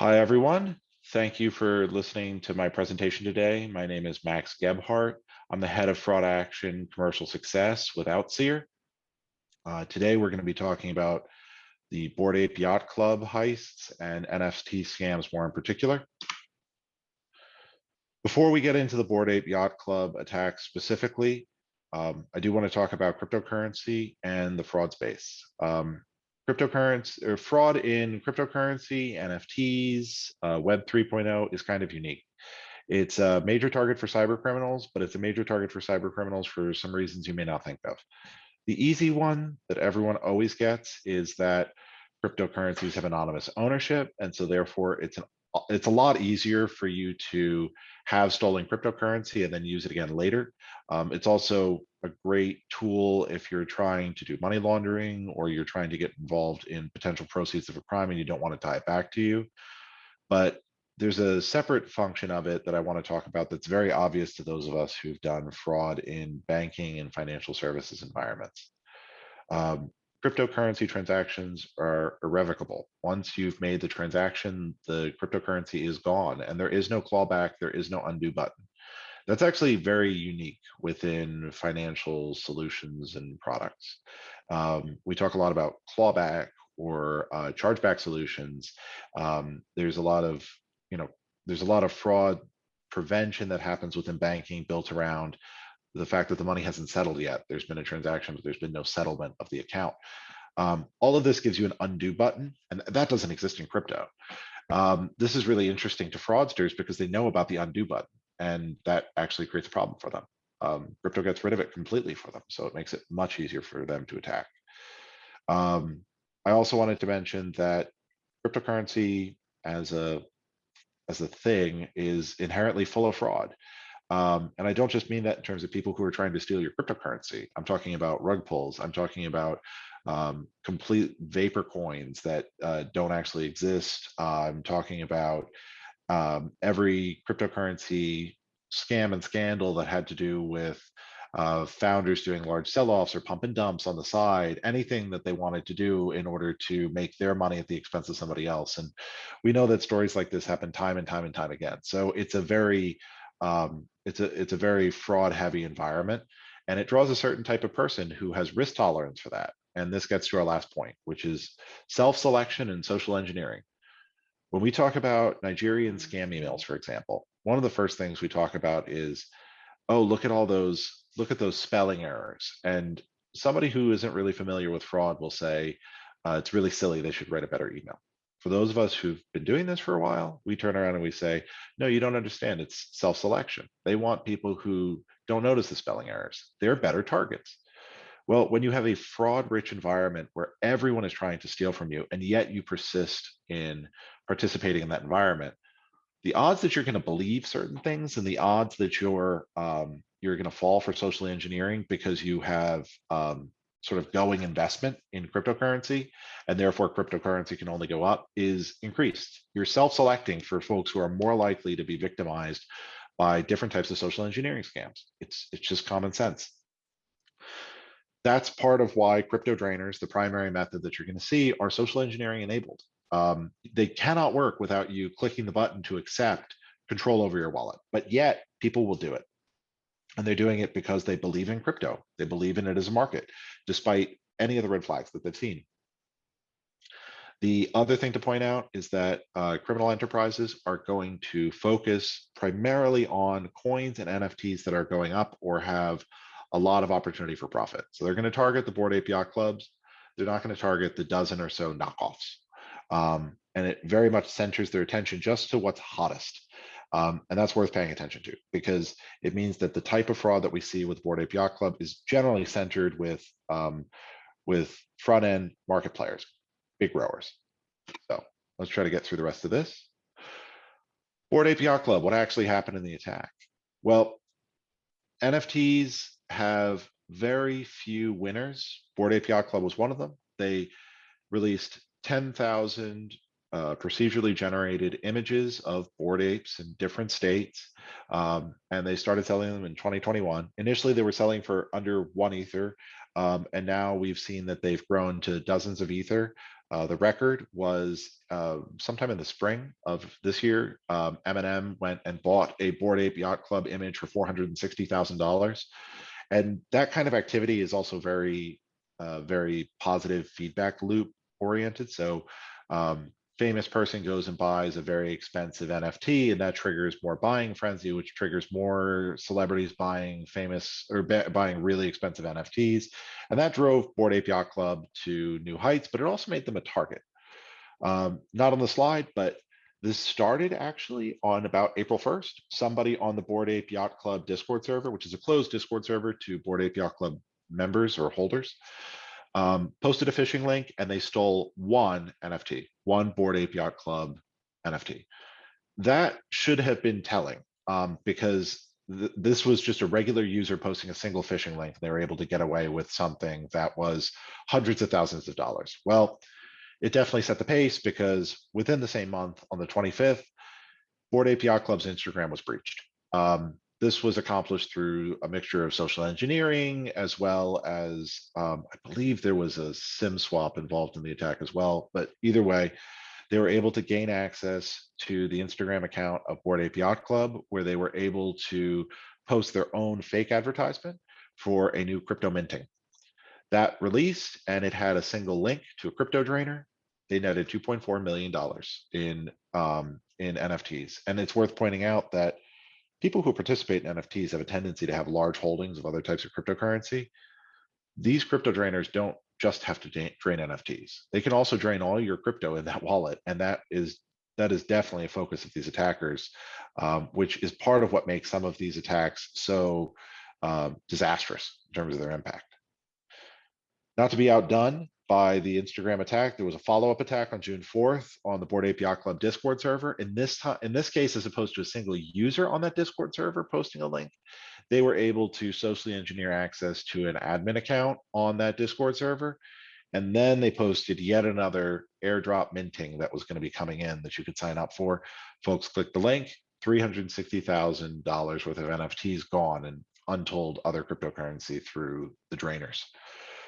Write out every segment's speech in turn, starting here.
Hi, everyone. Thank you for listening to my presentation today. My name is Max Gebhardt. I'm the head of FraudAction Commercial Success with Outseer. Today, we're going to be talking about the Bored Ape Yacht Club heists and NFT scams more in particular. Before we get into the Bored Ape Yacht Club attacks specifically, I do want to talk about cryptocurrency and the fraud space. Cryptocurrency or fraud in cryptocurrency, NFTs, Web 3.0 is kind of unique. It's a major target for cyber criminals, but it's a major target for cyber criminals for some reasons you may not think of. The easy one that everyone always gets is that cryptocurrencies have anonymous ownership, and so therefore it's a lot easier for you to have stolen cryptocurrency and then use it again later. It's also a great tool if you're trying to do money laundering or you're trying to get involved in potential proceeds of a crime and you don't want to tie it back to you. But there's a separate function of it that I want to talk about that's very obvious to those of us who've done fraud in banking and financial services environments. Cryptocurrency transactions are irrevocable. Once you've made the transaction, the cryptocurrency is gone and there is no clawback, there is no undo button. That's actually very unique within financial solutions and products. We talk a lot about clawback or chargeback solutions. There's a lot of fraud prevention that happens within banking built around the fact that the money hasn't settled yet. There's been a transaction, but there's been no settlement of the account. All of this gives you an undo button, and that doesn't exist in crypto. This is really interesting to fraudsters because they know about the undo button, and that actually creates a problem for them. Crypto gets rid of it completely for them, so it makes it much easier for them to attack. I also wanted to mention that cryptocurrency as a thing is inherently full of fraud. And I don't just mean that in terms of people who are trying to steal your cryptocurrency. I'm talking about rug pulls. I'm talking about complete vapor coins that don't actually exist. I'm talking about every cryptocurrency scam and scandal that had to do with founders doing large sell-offs or pump and dumps on the side, anything that they wanted to do in order to make their money at the expense of somebody else. And we know that stories like this happen time and time and time again. So it's a very fraud heavy environment, and it draws a certain type of person who has risk tolerance for that. And this gets to our last point, which is self-selection and social engineering. When we talk about Nigerian scam emails, for example, one of the first things we talk about is, oh, look at those spelling errors. And somebody who isn't really familiar with fraud will say, it's really silly, they should write a better email. For those of us who've been doing this for a while, we turn around and we say, no, you don't understand. It's self-selection. They want people who don't notice the spelling errors. They're better targets. Well, when you have a fraud-rich environment where everyone is trying to steal from you, and yet you persist in participating in that environment, the odds that you're going to believe certain things and the odds that you're going to fall for social engineering because you have sort of going investment in cryptocurrency, and therefore cryptocurrency can only go up, is increased. You're self-selecting for folks who are more likely to be victimized by different types of social engineering scams. It's just common sense. That's part of why crypto drainers, the primary method that you're going to see, are social engineering enabled. They cannot work without you clicking the button to accept control over your wallet, but yet people will do it. And they're doing it because they believe in crypto. They believe in it as a market, despite any of the red flags that they've seen. The other thing to point out is that criminal enterprises are going to focus primarily on coins and NFTs that are going up or have a lot of opportunity for profit. So they're going to target the Bored Ape Yacht Clubs. They're not going to target the dozen or so knockoffs. And it very much centers their attention just to what's hottest. And that's worth paying attention to because it means that the type of fraud that we see with Bored Ape Yacht Club is generally centered with front-end market players, big rowers. So let's try to get through the rest of this. Bored Ape Yacht Club, what actually happened in the attack? Well, NFTs have very few winners. Bored Ape Yacht Club was one of them. They released 10,000 procedurally generated images of bored apes in different states, and they started selling them in 2021. Initially, they were selling for under 1 Ether, and now we've seen that they've grown to dozens of Ether. The record was sometime in the spring of this year. M went and bought a Bored Ape Yacht Club image for $460,000. And that kind of activity is also very positive feedback loop oriented. So famous person goes and buys a very expensive NFT, and that triggers more buying frenzy, which triggers more celebrities buying famous or buying really expensive NFTs. And that drove Bored Ape Yacht Club to new heights, but it also made them a target. Not on the slide, but this started actually on about April 1st. Somebody on the Bored Ape Yacht Club Discord server, which is a closed Discord server to Bored Ape Yacht Club members or holders, posted a phishing link, and they stole one NFT, one Bored Ape Yacht Club NFT. That should have been telling, because this was just a regular user posting a single phishing link. They were able to get away with something that was hundreds of thousands of dollars. Well, it definitely set the pace, because within the same month, on the 25th, Bored Ape Yacht Club's Instagram was breached. This was accomplished through a mixture of social engineering, as well as I believe there was a SIM swap involved in the attack as well. But either way, they were able to gain access to the Instagram account of Bored Ape Yacht Club, where they were able to post their own fake advertisement for a new crypto minting. That released, and it had a single link to a crypto drainer. They netted $2.4 million in NFTs. And it's worth pointing out that people who participate in NFTs have a tendency to have large holdings of other types of cryptocurrency. These crypto drainers don't just have to drain NFTs. They can also drain all your crypto in that wallet. And that is definitely a focus of these attackers, which is part of what makes some of these attacks so disastrous in terms of their impact. Not to be outdone by the Instagram attack, there was a follow-up attack on June 4th on the Bored Ape Yacht Club Discord server. In this case, as opposed to a single user on that Discord server posting a link, they were able to socially engineer access to an admin account on that Discord server. And then they posted yet another airdrop minting that was going to be coming in that you could sign up for. Folks clicked the link, $360,000 worth of NFTs gone, and untold other cryptocurrency through the drainers.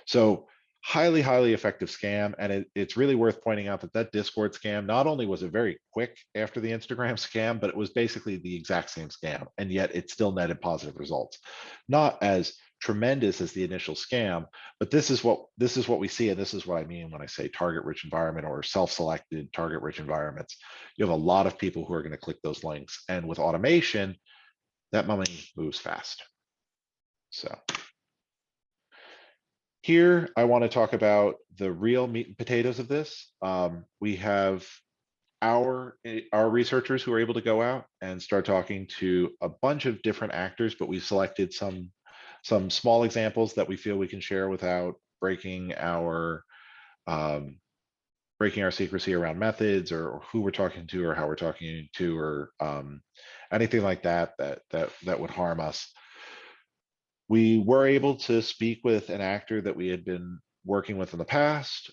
So highly, highly effective scam. And it's really worth pointing out that that Discord scam, not only was it very quick after the Instagram scam, but it was basically the exact same scam. And yet it still netted positive results. Not as tremendous as the initial scam, but this is what we see. And this is what I mean when I say target-rich environment or self-selected target-rich environments. You have a lot of people who are going to click those links. And with automation, that money moves fast. So here, I want to talk about the real meat and potatoes of this. We have our researchers who are able to go out and start talking to a bunch of different actors, but we selected some small examples that we feel we can share without breaking our secrecy around methods or who we're talking to or how we're talking to or anything like that would harm us. We were able to speak with an actor that we had been working with in the past,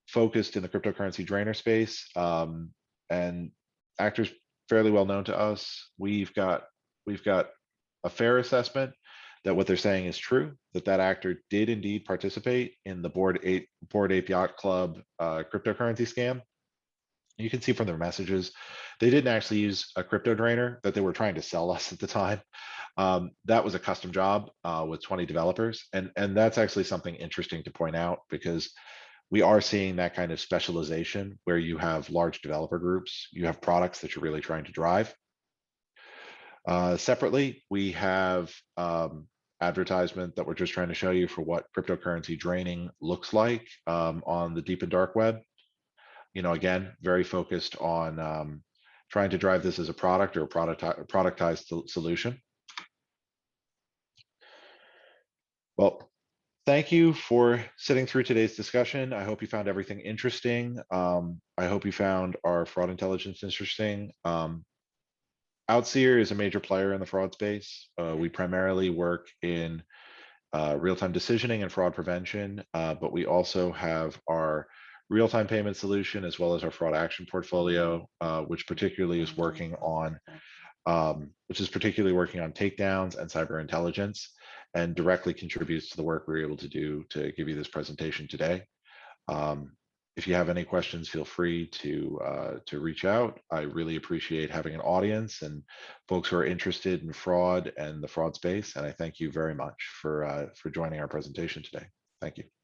focused in the cryptocurrency drainer space, and actors fairly well known to us. We've got a fair assessment that what they're saying is true, that actor did indeed participate in the Bored Ape Yacht Club cryptocurrency scam. You can see from their messages, they didn't actually use a crypto drainer that they were trying to sell us at the time. That was a custom job with 20 developers. And that's actually something interesting to point out, because we are seeing that kind of specialization where you have large developer groups, you have products that you're really trying to drive. Separately, we have advertisement that we're just trying to show you for what cryptocurrency draining looks like on the deep and dark web. Again, very focused on trying to drive this as a product or a productized solution. Well, thank you for sitting through today's discussion. I hope you found everything interesting. I hope you found our fraud intelligence interesting. Outseer is a major player in the fraud space. We primarily work in real-time decisioning and fraud prevention, but we also have our real-time payment solution as well as our FraudAction portfolio, which particularly is working on takedowns and cyber intelligence, and directly contributes to the work we were able to do to give you this presentation today. If you have any questions, feel free to reach out. I really appreciate having an audience and folks who are interested in fraud and the fraud space. And I thank you very much for joining our presentation today. Thank you.